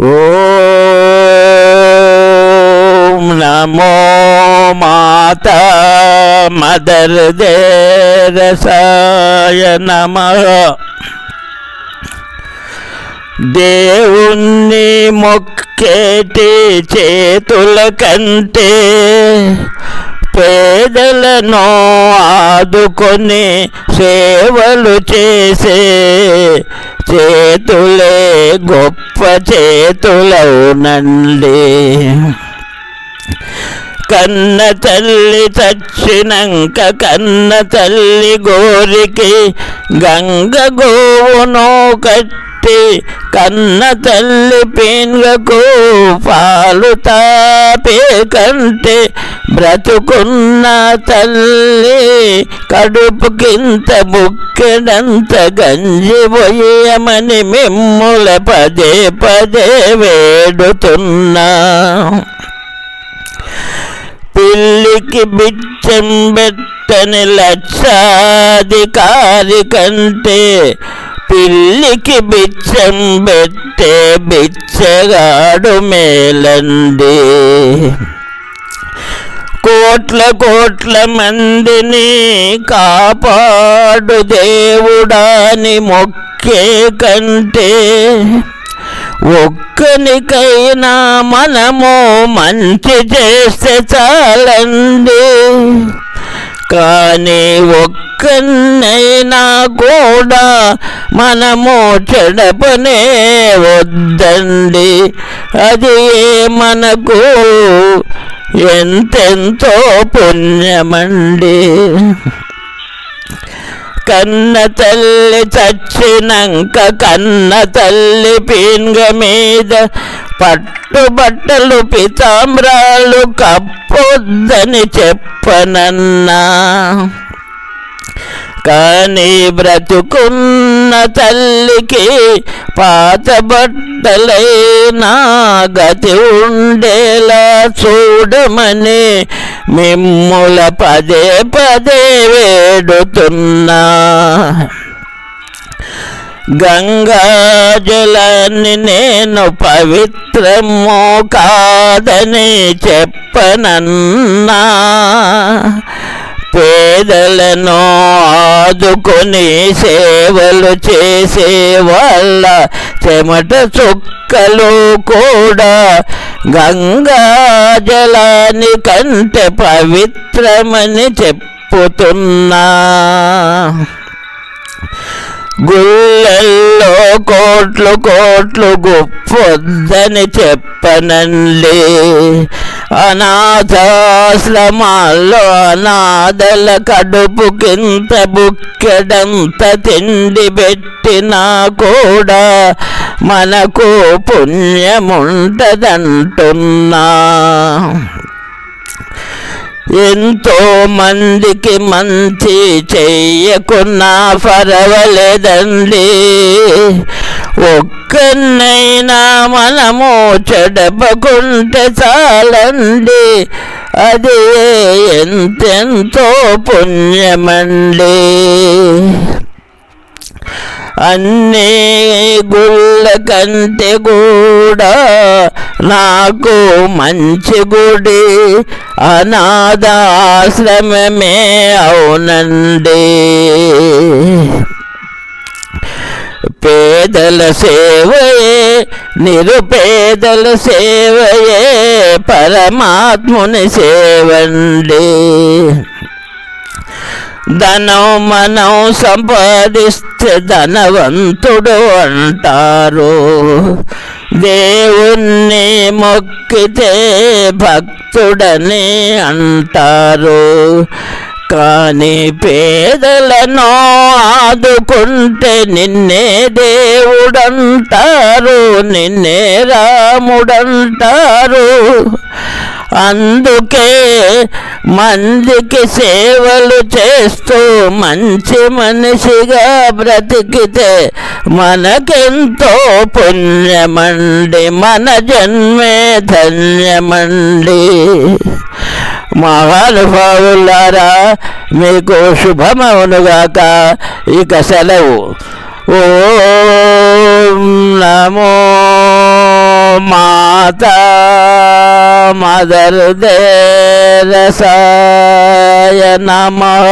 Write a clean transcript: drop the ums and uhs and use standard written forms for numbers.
ఓం నమో మాతా mother దేరసాయ నమః. దేవుణ్ణి మొక్కేటి చేతుల కంటే పేదలను ఆదుకొని సేవలు చేసే చేతులే గొప్ప చేతులవునండి. కన్న తల్లి చచ్చినంక కన్న తల్లి గోరికి గంగ గోవును కట్టి కన్న తల్లి పీన్గకు పాలు తాపే కంటే బ్రతుకున్న తల్లి కడుపుకింత బుక్కెడంత గంజి పోయమని మిమ్ముల పదే పదే వేడుతున్నా. పిల్లికి బిచ్చం పెట్టని లక్షాధికారి కంటే పిల్లికి బిచ్చం పెట్టే బిచ్చగాడు మేలండి. కోట్ల కోట్ల మందిని కాపాడు దేవుడాని మొక్కే కంటే ఒక్కనికైనా మనము మంచి చేస్తే చాలండి. కానీ ఒక్కనైనా కూడా మనము చెడపనే వద్దండి. అది మనకు ఎంతెంతో పుణ్యమండి. కన్న తల్లి చచ్చినంక కన్న తల్లి పీన్గ మీద పట్టుబట్టలు పితాంబ్రాలు కప్పొద్దని చెప్పనన్నా. కానీ బ్రతుకున్న తల్లికి పాత బట్టలైనా గతి ఉండేలా చూడమని మిమ్ముల పదే పదే వేడుతున్నా. గంగాజలాన్ని నేను పవిత్రము కాదని చెప్పనన్నా. పేదలను ఆదుకొని సేవలు చేసే వాళ్ళ చెమట చుక్కలు కూడా గంగాజలాని కంటే పవిత్రమని చెప్పుతున్నా. గుళ్ళల్లో కోట్లు కోట్లు గొప్పొద్దని చెప్పనండి. అనాథాశ్రమాల్లో అనాథల కడుపుకింత బుక్కెడంత తిండి పెట్టినా కూడా మనకు పుణ్యముంటదంటున్నా. ఎంతో మందికి మంచి చెయ్యకున్నా పర్వాలేదండి. ఒక్కనైనా మనము చెడపకుంటే చాలండి. అది ఎంతెంతో పుణ్యమండి. అన్నీ గుళ్ళ కంటే కూడా నాకు మంచి గుడి అనాథాశ్రమమే అవునండి. పేదల సేవయే నిరుపేదల సేవయే పరమాత్ముని సేవండి. ధనం మనం సంపాదిస్తే ధనవంతుడు అంటారు. దేవుణ్ణి మొక్కితే భక్తుడని అంటారు. కానీ పేదలను ఆదుకుంటే నిన్నే దేవుడంటారు, నిన్నే రాముడంటారు. అందుకే మందికి సేవలు చేస్తూ మంచి మనిషిగా బ్రతికితే మనకెంతో పుణ్యమండి. మన జన్మే ధన్యమండి. మహానుభావులారా, మీకు శుభమవునుగాక. ఇక సెలవు. ఓం నమో మాతా మదర్ దేరసాయ నమః.